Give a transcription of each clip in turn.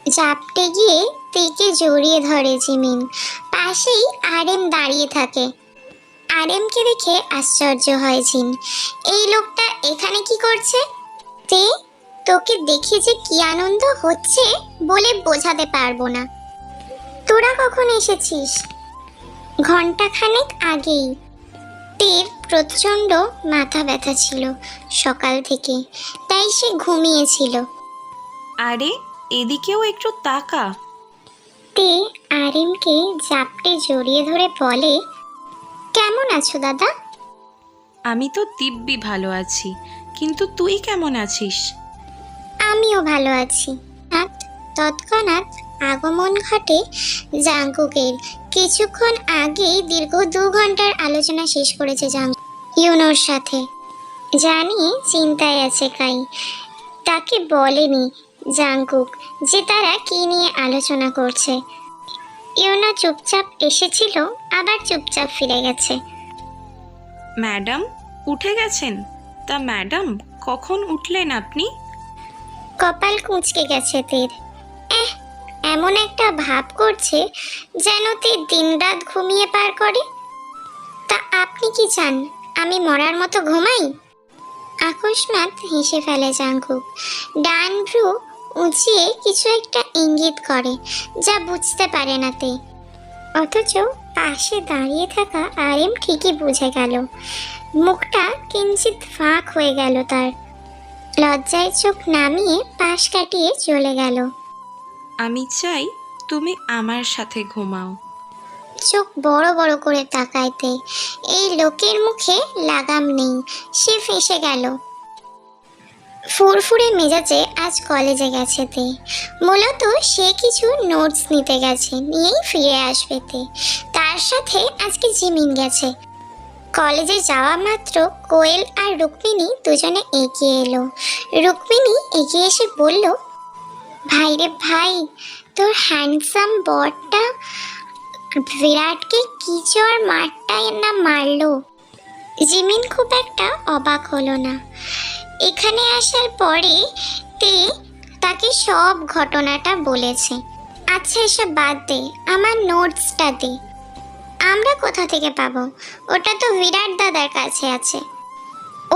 চাপটে গিয়ে তেকে জড়িয়ে ধরে জিমিন। পাশেই আরেম দাঁড়িয়ে থাকে। আরেমকে দেখে আশ্চর্য হয় জিন। এই লোকটা এখানে কি করছে? তে, তোকে দেখে যে কি আনন্দ হচ্ছে বলে বোঝাতে পারবো না। তোরা কখন এসেছিস? ঘন্টাখানেক আগেই। তের প্রচণ্ড মাথা ব্যথা ছিল সকাল থেকে, তাই সে ঘুমিয়েছিল। আরে এদিকেও একটু তাকা। তে আরিমকে জাপটে জড়িয়ে ধরে বলে, কেমন আছো দাদা? আমি তো দিব্যি ভালো আছি, কিন্তু তুই কেমন আছিস? আমিও ভালো আছি। তৎক্ষণাৎ আগমন ঘটে জাংকুকের। কিছুক্ষণ আগেই দীর্ঘ 2 ঘন্টার আলোচনা শেষ করেছে জাংকুক ইউনোর সাথে। জানি চিন্তায় আছে কাই। তাকে বলেনি জাংকুক যে তারা কি নিয়ে আলোচনা করছে। ইউনো চুপচাপ এসেছিল, আবার চুপচাপ ফিরে গেছে। ম্যাডাম উঠে গেছেন? তা ম্যাডাম কখন উঠলেন আপনি? কপাল কুঁচকে গেছে তের। এমন একটা ভাব করছে যেন তে দিনরাত ঘুমিয়ে পার করে। তা আপনি কি চান আমি মরার মতো ঘুমাই? আকস্মাৎ হেসে ফেলে জাংকুক। ডান ভ্রু উঁচিয়ে কিছু একটা ইঙ্গিত করে, যা বুঝতে পারে না তে। অথচ পাশে দাঁড়িয়ে থাকা আরেম ঠিকই বুঝে গেল। মুখটা কিঞ্চিত ফাঁক হয়ে গেল তার। লজ্জায় চোখ নামিয়ে পাশ কাটিয়ে চলে গেল। আমি চাই তুমি আমার সাথে ঘুমাও। চোখ বড় বড় করে তাকাইতে এই লোকের মুখে লাগাম নেই। সে ফেঁসে গেল। ফুরফুরে মেজাজে আজ কলেজে গেছে তে। মূলত সে কিছু নোটস নিতে গেছে, নিয়েই ফিরে আসবে তে। তার সাথে আজকে জিমিন গেছে। কলেজে যাওয়া মাত্র কোয়েল আর রুক্মিণী দুজনে এগিয়ে এলো। রুক্মিণী এগিয়ে এসে বলল, ভাই রে ভাই, তোর হ্যান্ডসাম বরটা বিরাটকে কি চর মারটাই না মারলো। জিমিন খুব একটা অবাক হলো না। এখানে আসার পরে তে তাকে সব ঘটনাটা বলেছে। আচ্ছা এসব বাদ দে, আমার নোটসটা দে। আমরা কোথা থেকে পাবো? ওটা তো বিরাট দাদার কাছে আছে।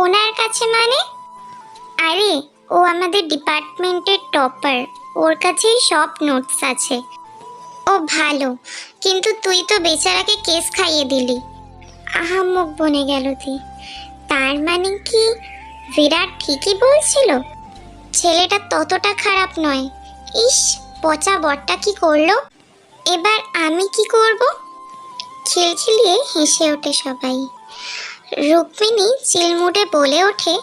ওনার কাছে মানে? আরে ও আমাদের ডিপার্টমেন্টের টপার, ওর কাছেই সব নোটস আছে। ও ভালো, কিন্তু তুই তো বেচারাকে কেস খাইয়ে দিলি। আহাম্মক বনে গেল তুই। তার মানে কি বিরাট ঠিকই বলছিল? ছেলেটা ততটা খারাপ নয়। ইস, পচা বরটা কি করলো? এবার আমি কি করব? খিলখিলিয়ে হেসে ওঠে সবাই। রুক্মিণী চিলমুটে বলে ওঠে,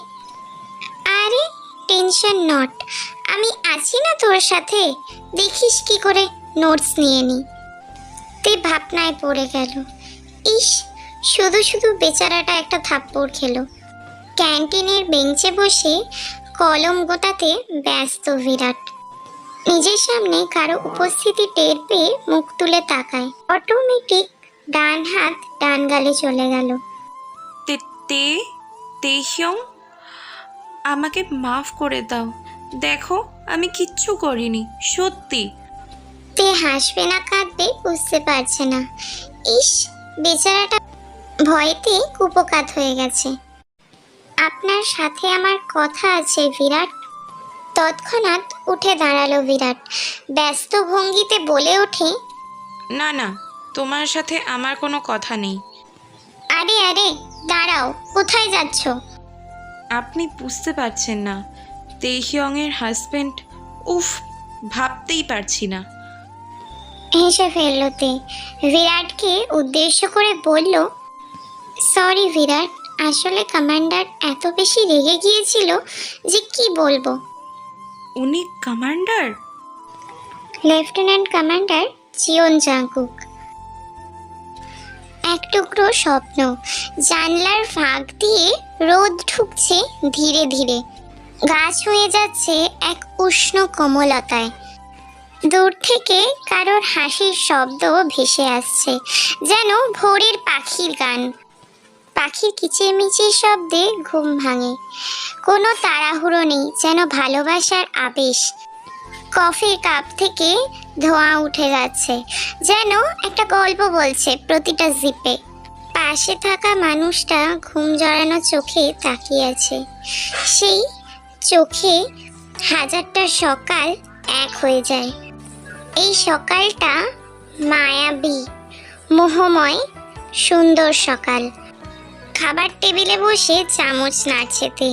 আরে টেনশন নট, আমি আছি না তোর সাথে। দেখিস কি করে নোটস নিয়ে নি। তে ভাবনায় পড়ে গেল। ইস, শুধু শুধু বেচারাটা একটা থাপ্পড় খেলো। ক্যান্টিনের বেঞ্চে বসে কলম গোটাতে ব্যস্ত বিরাট। নিজের সামনে কারো উপস্থিতি টের পেয়ে মুখ তুলে তাকায়। অটোমেটিক ডান হাত ডান গালে চলে গেল। তে তে তেহিয়ং, আমাকে মাফ করে দাও। দেখো আমি কিচ্ছু করিনি, সত্যি। তে হাসবে না কাঁদবে বুঝতে পারছে না। ইস, বেচারাটা ভয়েতে কুপোকাত হয়ে গেছে। আপনার সাথে আমার কথা আছে বিরাট। তৎক্ষণাৎ উঠে দাঁড়ালো বিরাট। ব্যস্ত ভঙ্গিতে বলে ওঠে, না না, তোমার সাথে আমার কোনো কথা নেই। আরে আরে দাঁড়াও, কোথায় যাচ্ছ? আপনি বুঝতে পারছেন না, তেহিয়ংয়ের হাজবেন্ড। উফ, ভাবতেই পারছি না। হেসে ফেলল তে। বিরাটকে উদ্দেশ্য করে বলল, সরি বিরাট, আসলে কমান্ডার এত বেশি রেগে গিয়েছিল যে কি বলবো। উনি commander? Lieutenant commander Jeon Jungkook. এক টুকরো স্বপ্ন। জানলার ফাঁক দিয়ে রোদ ঢুকছে ধীরে ধীরে। গাছ হয়ে যাচ্ছে এক উষ্ণ কোমলতায়। দূর থেকে কারোর হাসির শব্দ ভেসে আসছে, যেন ভোরের পাখির গান। পাখির কিচিরমিচির শব্দে ঘুম ভাঙে। কোনো তাড়াহুড়ো নেই, যেন ভালোবাসার আবেশ। কফির কাপ থেকে ধোঁয়া উঠে যাচ্ছে, যেন একটা গল্প বলছে প্রতিটা জিপে। পাশে থাকা মানুষটা ঘুম জড়ানো চোখে তাকিয়ে আছে। সেই চোখে হাজারটা সকাল এক হয়ে যায়। এই সকালটা মায়াবী, মোহময়, সুন্দর সকাল। খাবার টেবিলে বসে চামচ নাড়ছে তে।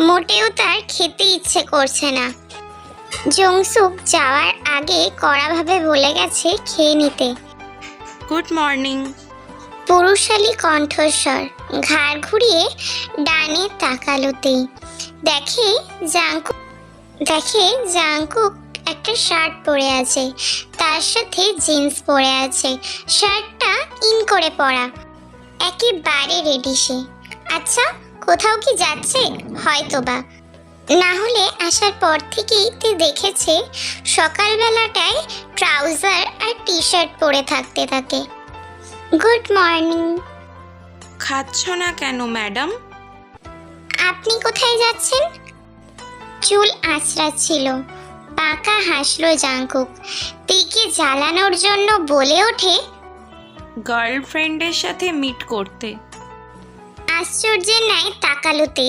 মোটেও তার খেতে ইচ্ছে করছে না। জংসুক যাওয়ার আগে কড়াভাবে বলে গেছে খেয়ে নিতে। Good morning. পুরুষালী কণ্ঠস্বর। ঘাড় ঘুরিয়ে ডানে তাকালোতেই দেখে জাংকুক একটা শার্ট পরে আছে, তার সাথে জিন্স পরে আছে। শার্টটা ইন করে পরা, একেবারে রেডি সে। আচ্ছা, কোথাও কি যাচ্ছে? হয়তোবা, না হলে আসার পর থেকেই তে দেখেছে সকালবেলাটায় ট্রাউজার আর টি শার্ট পরে থাকতে থাকে। Good morning. খাচ্ছ না কেন ম্যাডাম? আপনি কোথায় যাচ্ছেন? চুল আঁচড়াচ্ছিল। পাকা হাসলো জাংকুক। তেকে জ্বালানোর জন্য বলে ওঠে, গার্লফ্রেন্ডের সাথে মিট করতে। আশ্চর্যের ন্যায় তাকালোতে।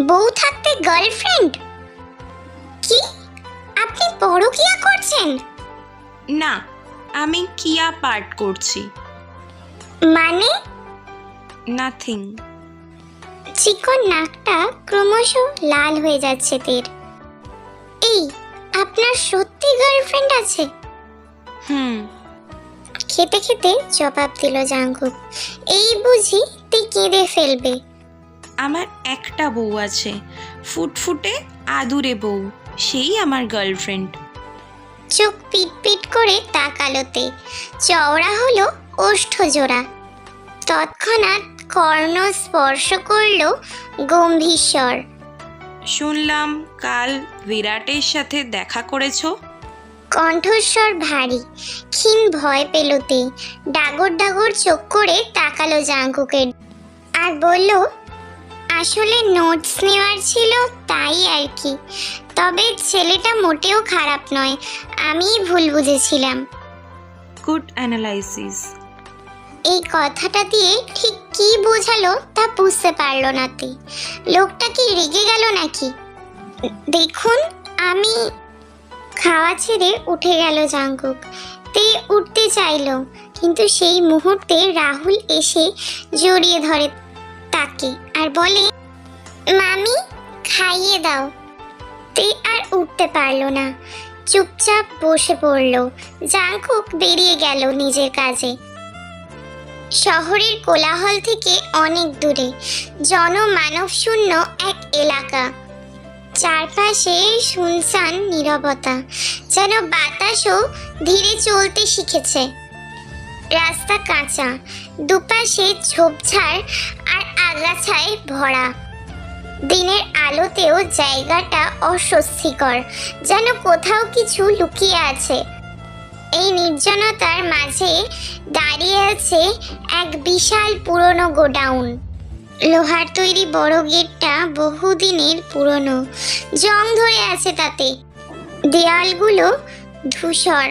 বউ থাকতে গার্লফ্রেন্ড? কি আপনি পরকীয়া করছেন? না, আমি কিয়া পাঠ করছি। মানে? নাথিং। চিকন নাকটা ক্রমশ লাল হয়ে যাচ্ছে তের। এই, আপনার সত্যি গার্লফ্রেন্ড আছে? খেতে খেতে জবাব দিল জাংকুক। এই বুঝি তুই কেঁদে ফেলবে। আমার একটা বউ আছে, ফুটফুটে আদুরে বউ, সেই আমার গার্লফ্রেন্ড। চোখ পিট পিট করে তাকালোতে। চওড়া হলো ওষ্ঠ জোড়া। তৎক্ষণাৎ কর্ণ স্পর্শ করল গম্ভীর স্বর। শুনলাম কাল বিরাটের সাথে দেখা করেছো। কণ্ঠস্বর ভারী, ক্ষীণ ভয় পেলতে ডাগর ডাগর চোখ করে তাকালো জাংকুকের আর বলল, আসলে নোটস নেওয়ার ছিল, তাই আর কি। তবে ছেলেটা মোটেও খারাপ নয়, আমিই ভুল বুঝেছিলাম। Good analysis. এই কথাটা দিয়ে ঠিক কি বোঝালো তা বুঝতে পারল না তে। লোকটা কি রেগে গেল নাকি? দেখুন, আমি। খাওয়া ছেড়ে উঠে গেল জাংকুক। তে উঠতে চাইল, কিন্তু সেই মুহূর্তে রাহুল এসে জড়িয়ে ধরে তাকে আর বলে, মামি খাইয়ে দাও। তে আর উঠতে পারল না, চুপচাপ বসে পড়ল। জাংকুক বেরিয়ে গেল নিজের কাজে। শহরের কোলাহল থেকে অনেক দূরে জনমানব শূন্য এক এলাকা। চারপাশে শুনশান নীরবতা, যেন বাতাসও ধীরে চলতে শিখেছে। রাস্তা কাঁচা, দুপাশে ঝোপঝাড় আর আগাছায় ভরা। দিনের আলোতেও জায়গাটা অস্বস্তিকর, যেন কোথাও কিছু লুকিয়ে আছে। এই নির্জনতার মাঝে দাঁড়িয়ে আছে এক বিশাল পুরনো গোডাউন। লোহার তৈরি বড় গেটটা বহুদিনের পুরনো, জং ধরে আছে তাতে। দেয়ালগুলো ধূসর,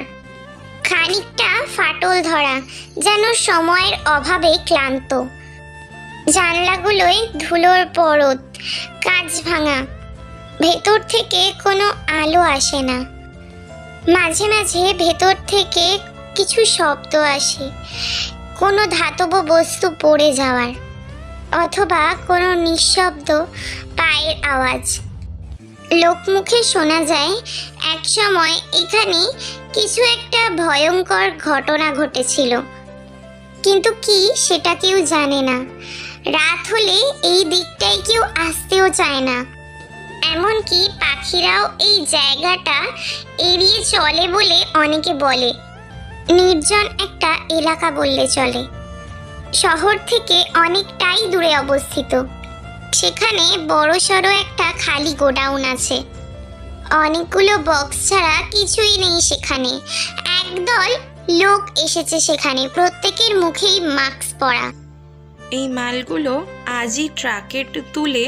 খানিকটা ফাটল ধরা, যেন সময়ের অভাবে ক্লান্ত। জানলাগুলোয় ধুলোর পরত, কাঁচ ভাঙা। ভেতর থেকে কোনো আলো আসে না। মাঝে মাঝে ভেতর থেকে কিছু শব্দ আসে, কোনো ধাতব বস্তু পড়ে যাওয়ার, অথবা কোনো নিঃশব্দ পায়ের আওয়াজ। লোকমুখে শোনা যায় এক সময় এখানে কিছু একটা ভয়ঙ্কর ঘটনা ঘটেছিল, কিন্তু কি সেটা কেউ জানে না। রাত হলে এই দিকটায় কেউ আসতেও চায় না। এমনকি পাখিরাও এই জায়গাটা এড়িয়ে চলে বলে অনেকে বলে। নির্জন একটা এলাকা বললে চলে। শহর থেকে অনেকটাই দূরে অবস্থিত। সেখানে বড়সড় একটা খালি গোডাউন আছে। অনেকগুলো বক্স ছাড়া কিছুই নেই সেখানে। একদল লোক এসেছে সেখানে, প্রত্যেকের মুখেই মাস্ক পরা। এই মালগুলো আজই ট্রাকে তুলে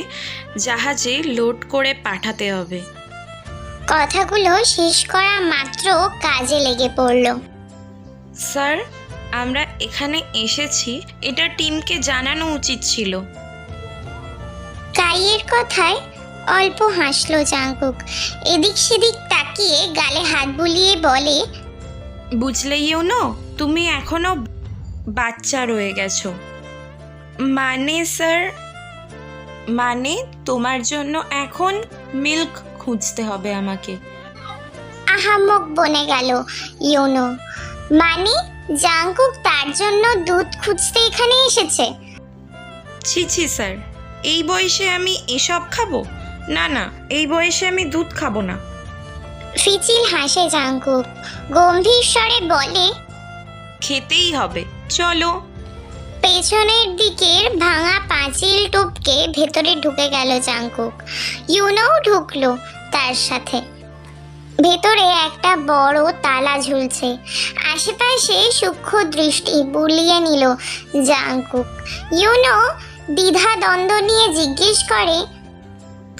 জাহাজে লোড করে পাঠাতে হবে। কথাগুলো শেষ করা মাত্র কাজে লেগে পড়ল। স্যার, আমরা এখানে এসেছি, এটা টিমকে জানানো উচিত ছিল। কাইয়ের কথায় অল্প হাসলো জাঙ্কুক। এদিক সেদিক তাকিয়ে গালে হাত বুলিয়ে বলে, বুঝলে ইউনো, তুমি এখনো বাচ্চা রয়ে গেছো। মানে স্যার, মানে তোমার জন্য এখন মিল্ক খুঁজতে হবে আমাকে। আহাম্মক বনে গেল ইউনো। মানে জাঙ্কুক তার জন্য দুধ খুঁজতে এখানে এসেছে? ছি ছি স্যার, এই বয়সে আমি এসব খাবো? না না, এই বয়সে আমি দুধ খাবো না। ফিচিল হাসে জাঙ্কুক, গম্ভীর স্বরে বলে, খেতেই হবে, চলো। পেছনের দিকের ভাঙা পাঁচিল টপকে ভেতরে ঢুকে গেল জাঙ্কুক। ইউনোও ঢুকলো তার সাথে। ভেতরে একটা বড় তালা ঝুলছে। আশেপাশে সূক্ষ্ম দৃষ্টি বুলিয়ে নিল জাঙ্কুক। ইউনো দ্বিধা দ্বন্দ্ব নিয়ে জিজ্ঞেস করে,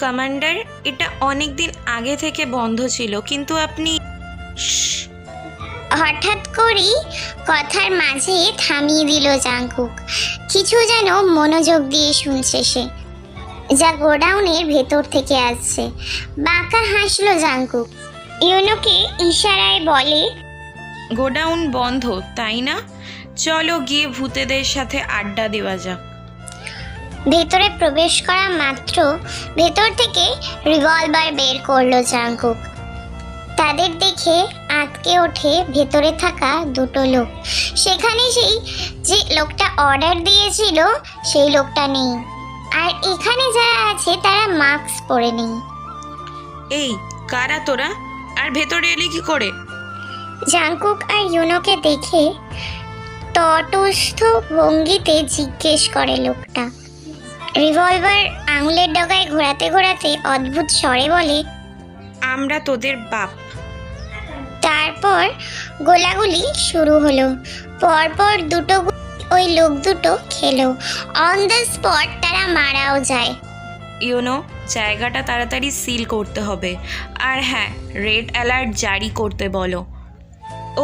কমান্ডার, এটা অনেক দিন আগে থেকে বন্ধ ছিল, কিন্তু আপনি হঠাৎ করেই কথার মাঝে থামিয়ে দিল জাঙ্কুক। কিছু যেন মনোযোগ দিয়ে শুনছে সে, যা গোডাউনের ভেতর থেকে আসছে। বাঁকা হাসলো জাঙ্কুক। ইউনোকে ইশারায় বলে, গোডাউন বন্ধ তাই না? চলো গিয়ে ভূতেদের সাথে আড্ডা দেওয়া যাক। ভেতরে প্রবেশ করা মাত্র ভেতর থেকে রিভলভার বের করলো জাঙ্কুক। তাদের দেখে আটকে ওঠে ভেতরে থাকা দুটো লোক। সেখানে সেই যে লোকটা অর্ডার দিয়েছিল সেই লোকটা নেই, আর এখানে যারা আছে তারা মাস্ক পরে নেই। এই কারা তোরা, আর ভেতরে এলি কি করে? জাঙ্কুক আর ইউনোকে দেখে তটস্থ ভঙ্গিতে জিজ্ঞেস করে লোকটা। রিভলভার আঙুলের ডগায় ঘোরাতে ঘোরাতে অদ্ভুত স্বরে বলে, আমরা তোদের বাপ। তারপর গোলাগুলি শুরু হলো। পরপর দুটো ওই লোক দুটো খেলো। অন দ্য স্পট তারা মারাও যায়। ইউনো, জায়গাটা তাড়াতাড়ি সিল করতে হবে, আর হ্যাঁ, রেড অ্যালার্ট জারি করতে বলো।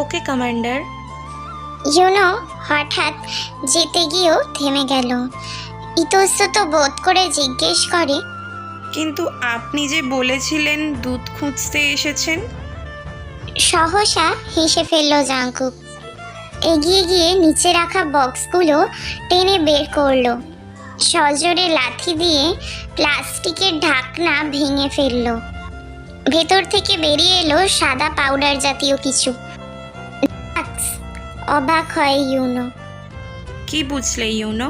ওকে কমান্ডার। ইউনো হঠাৎ যেতে গিয়েও থেমে গেল। ইতস্তত বোধ করে জিজ্ঞেস করে, কিন্তু আপনি যে বলেছিলেন দুধ খুঁজতে এসেছেন? সহসা হেসে ফেলল জাঙ্কুক। এগিয়ে গিয়ে নিচে রাখা বক্সগুলো টেনে বের করলো। সজোরে লাথি দিয়ে প্লাস্টিকের ঢাকনা ভেঙে ফেললো। ভেতর থেকে বেরিয়ে এলো সাদা পাউডার জাতীয় কিছু। অবাক হয় ইউনো। কি বুঝলে ইউনো?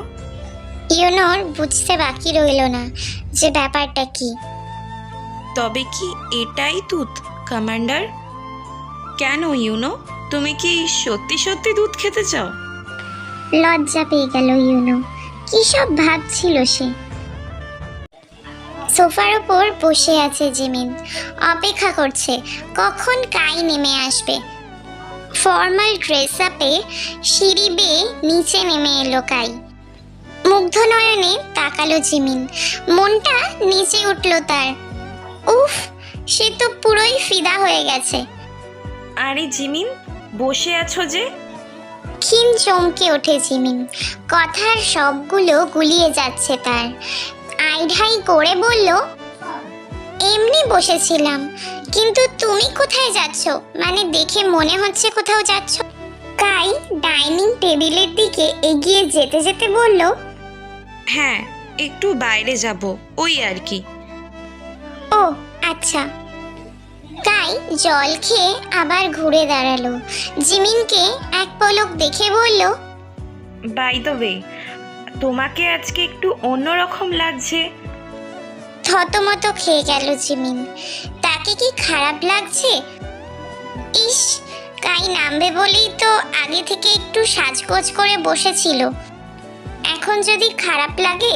ইউনোর বুঝতে বাকি রইল না যে ব্যাপারটা কি। তবে কি এটাই দুধ কমান্ডার? কেন ইউনো, তুমি কি সত্যি সত্যি দুধ খেতে চাও? লজ্জা পেয়ে গেল ইউনো। কি সব ভাবছিল সে। সোফার ওপর বসে আছে জিমিন, অপেক্ষা করছে কখন কাই নেমে আসবে। ফর্মাল ড্রেস আপে সিঁড়ি বেয়ে নিচে নেমে এলো কাই। মুগ্ধ নয়নে তাকালো জিমিন। মনটা নিচে উঠল তার। উফ, সে তো পুরোই ফিদা হয়ে গেছে। আরে জিমিন, বসে আছো যে? ক্ষীণ চমকে ওঠে জিমিন। কথার সবগুলো গুলিয়ে যাচ্ছে তার। আইঢাই করে বলল, এমনি বসেছিলাম, কিন্তু তুমি কোথায় যাচ্ছ? মানে দেখে মনে হচ্ছে কোথাও যাচ্ছ। কাই ডাইনিং টেবিলের দিকে এগিয়ে যেতে যেতে বলল, হ্যাঁ, একটু বাইরে যাব, ওই আর কি। ও আচ্ছা। কাই জল খেয়ে আবার ঘুরে দাঁড়ালো। জিমিনকে এক পলক দেখে বলল, বাই দ্য ওয়ে, তোমাকে আজকে একটু অন্যরকম লাগছে। থতমত খেয়ে গেল জিমিন। তাকে কি খারাপ লাগছে? ইস, কাই নামবে বলেই তো আগে থেকে একটু সাজগোজ করে বসেছিল। এখন যদি খারাপ লাগে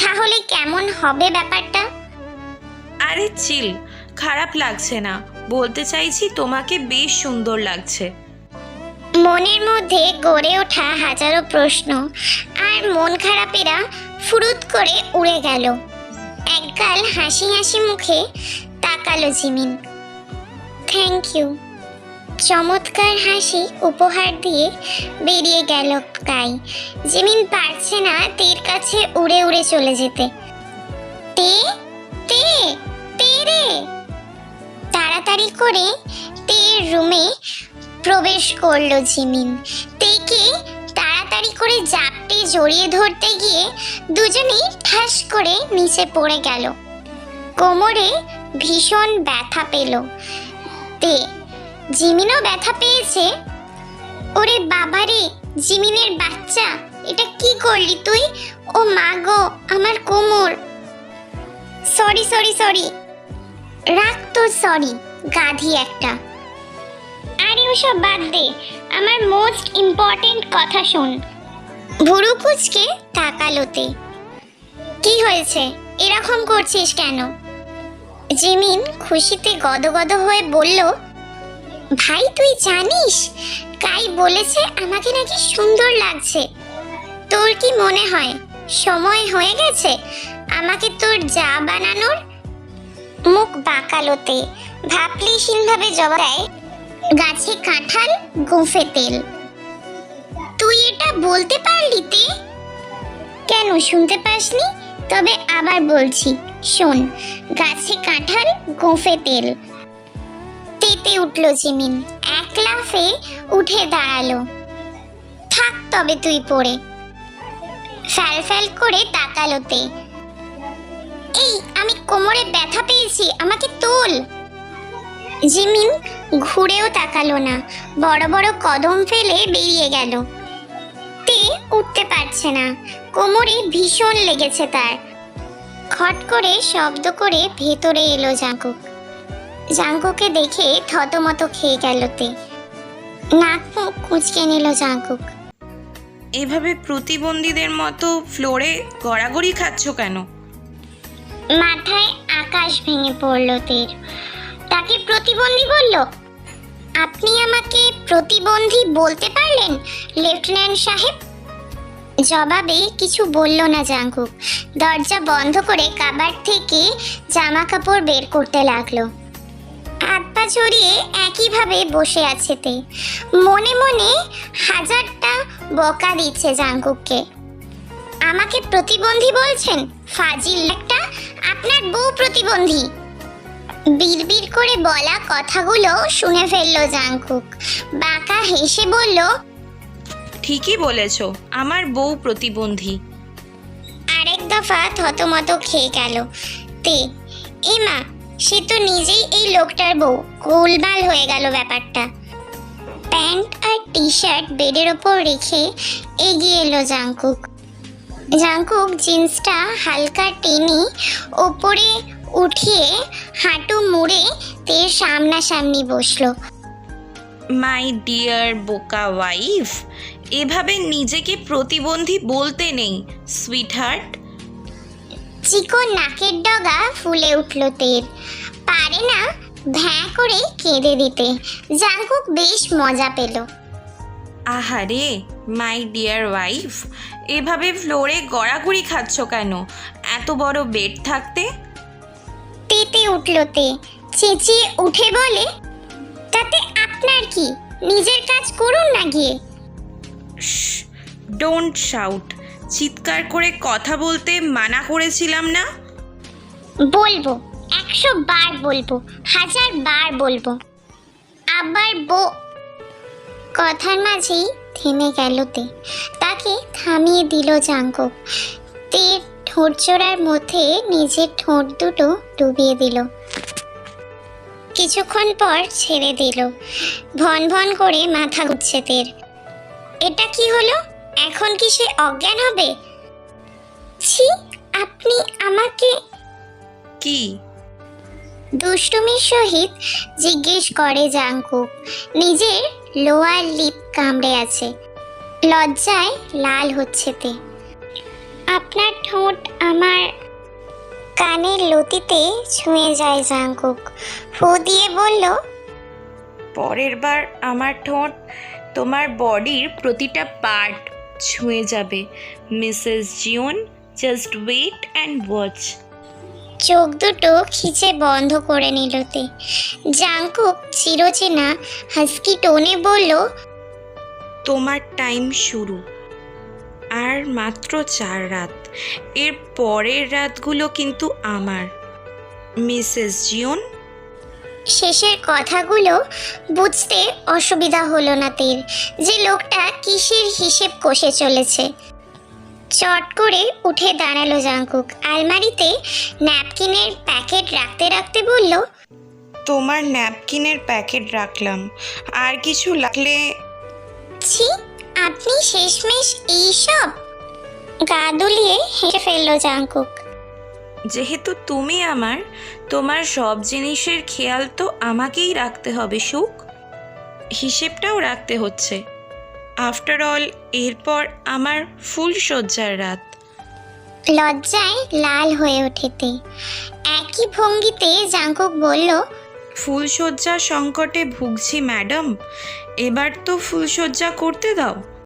তাহলে কেমন হবে ব্যাপারটা? আরে চিল, খারাপ লাগছে না, বলতে চাইছি তোমাকে বেশ সুন্দর লাগছে। মনের মধ্যে গড়ে ওঠা হাজারো প্রশ্ন আর মন খারাপেরা ফুরুত করে উড়ে গেল। একগাল হাসি হাসি মুখে তাকালো জিমিন। Thank you. চমৎকার হাসি উপহার দিয়ে বেরিয়ে গেল কাই। জিমিন পারছে না তের কাছে উড়ে উড়ে চলে যেতে। তে তে তে রে! তাড়াতাড়ি করে তের রুমে প্রবেশ করলো জিমিন। তেকে তাড়াতাড়ি করে জাপটে জড়িয়ে ধরতে গিয়ে দুজনেই ঠাস করে নিচে পড়ে গেল। কোমরে ভীষণ ব্যথা পেল তে। জিমিনও ব্যথা পেয়েছে। ওরে বাবারে, জিমিনের বাচ্চা, এটা কি করলি তুই? ও মা গো, আমার কোমর। Sorry sorry sorry. রাখ তোর সরি, গাধি একটা। আরে ওসব বাদ দে, আমার মোস্ট ইম্পর্টেন্ট কথা শোন। ভুরু কুচকে তাকালোতে। কি হয়েছে, এরকম করছিস কেন? জিমিন খুশিতে গদগদ হয়ে বলল, ভাই তুই জানিস কাই বলেছে আমাকে নাকি সুন্দর লাগছে। তোর কি মনে হয় সময় হয়ে গেছে আমাকে তোর যা বানানোর? মুখ বাঁকালোতে ভাবলেশীনভাবে জবাব দেয়, গাছে কাঁঠাল গোঁফে তেল। তুই এটা বলতে পারলি তে? কেন শুনতে পাসনি? তবে আবার বলছি, শোন, গাছে কাঁঠাল গোঁফে তেল। তেতে উঠল জিমিন, এক লাফে উঠে দাঁড়ালো। থাক তবে তুই পড়ে। ফ্যাল ফ্যাল করে তাকালোতে। এই, আমি কোমরে ব্যথা পেয়েছি, আমাকে তোল। জিমিন ঘুরেও তাকালো না, বড় বড় কদম ফেলে বেরিয়ে গেল। তে উঠতে পারছে না, কোমরে ভীষণ লেগেছে তার। খট করে শব্দ করে ভেতরে এলো জাঙ্কুক। জাঙ্কুকে দেখে থতমত খেয়ে গেল তে। নাক মুখ কুঁচকে নিল জাঙ্কুক। এভাবে প্রতিবন্ধীদের মতো ফ্লোরে গড়াগড়ি খাচ্ছ কেন? মাথায় আকাশ ভেঙে পড়ল তের। তাকে প্রতিবন্ধী বলল? আপনি আমাকে প্রতিবন্ধী বলতে পারলেন লেফটেন্যান্ট সাহেব? জবাবে কিছু বলল না জাঙ্কুক। দরজা বন্ধ করে কাবাড থেকে জামা কাপড় বের করতে লাগলো। হাত পা জড়িয়ে একইভাবে বসে আছে তে। মনে মনে হাজারটা বকা দিচ্ছে জাঙ্কুককে। আমাকে প্রতিবন্ধী বলছেন? ফাজিল একটা, আপনার বউ প্রতিবন্ধী। বিড়বিড় করে বলা কথাগুলো শুনে ফেললো জাঙ্কুক। বাঁকা হেসে বলল, ঠিকই বলেছ, আমার বউ প্রতিবন্ধী। আরেক দফা থতমত খেয়ে গেল তে। এমা, সে তো নিজেই এই লোকটার বউ। গোলমাল হয়ে গেল ব্যাপারটা। প্যান্ট আর টি শার্ট বেডের ওপর রেখে এগিয়ে এলো জাঙ্কুক। জাঙ্কুক জিন্সটা হালকা টেনে ওপরে উঠিয়ে হাঁটু মুড়ে তের সামনাসামনি বসলো। মাই ডিয়ার বোকা ওয়াইফ, এভাবে নিজেকে প্রতিবন্ধী বলতে নেই সুইট হার্ট। চিকন নাকের ডগা ফুলে উঠল তের। পারে না ভ্যাঁ করে কেঁদে দিতে। জাঙ্কুক বেশ মজা পেল। আহারে মাই ডিয়ার ওয়াইফ, এভাবে ফ্লোরে গড়াগড়ি খাচ্ছ কেন এত বড় বেড থাকতে? তেতে উঠল তে, চেঁচিয়ে উঠে বলে, তাতে আপনার কি? নিজের কাজ করুন না গিয়ে। ডোন্ট শাউট, চিৎকার করে কথা বলতে মানা করেছিলাম না? বলবো, 100 বার বলবো, 1000 বার বলবো। আবার কথার মাঝেই থেমে গেল তে। তাকে থামিয়ে দিল জাঙ্কুক। তের ঠোঁট জোড়ার মধ্যে নিজের ঠোঁট দুটো ডুবিয়ে দিল। কিছুক্ষণ পর ছেড়ে দিল। ভন ভন করে মাথা ঘুরছে তের। এটা কি হলো? এখন কি সে অজ্ঞান হবে? ছি, আপনি আমাকে? কি? দুষ্টুমির সহিত জিজ্ঞেস করে জাঙ্কুক। নিজের লোয়ার লিপ কামড়ে আছে, লজ্জায় লাল হচ্ছে তে। আপনার ঠোঁট আমার কানের লতিতে ছুঁয়ে যায় জাঙ্কুক। ফু দিয়ে বলল, পরের বার আমার ঠোঁট তোমার বডির প্রতিটা পার্ট ছুঁয়ে যাবে মিসেস জিওন। Just wait and watch. চোখ দুটো খিচে বন্ধ করে নিল তে। জাংকুক চিরচেনা হাস্কি টোনে বলল, তোমার টাইম শুরু। আর মাত্র 4 রাত। এর পরের রাতগুলো কিন্তু আমার, মিসেস জিওন। শেষের কথাগুলো বুঝতে অসুবিধা হলো না তের, যে লোকটা কিসের হিসেব কষে চলেছে। চট করে উঠে দাঁড়ালো জাংকুক। আলমারিতে ন্যাপকিনের প্যাকেট রাখতে রাখতে বলল, তোমার ন্যাপকিনের প্যাকেট রাখলাম, আর কিছু লাগলে। ছি, আপনি শেষমেশ এইসব? গা দুলিয়ে হেসে ফেললো জাংকুক। যেহেতু তুমি আমার, তোমার সব জিনিসের খেয়াল তো আমাকেই রাখতে হবে সুখ। হিসেবটাও রাখতে হচ্ছে। আফটার অল এরপর আমার ফুল সজ্জার রাত। লজ্জায় লাল হয়ে ওঠেতে একই ভঙ্গিতে জাংকুক বলল, ফুলশয্যার সংকটে ভুগছি ম্যাডাম, এবার তো ফুলশয্যা করতে দাও।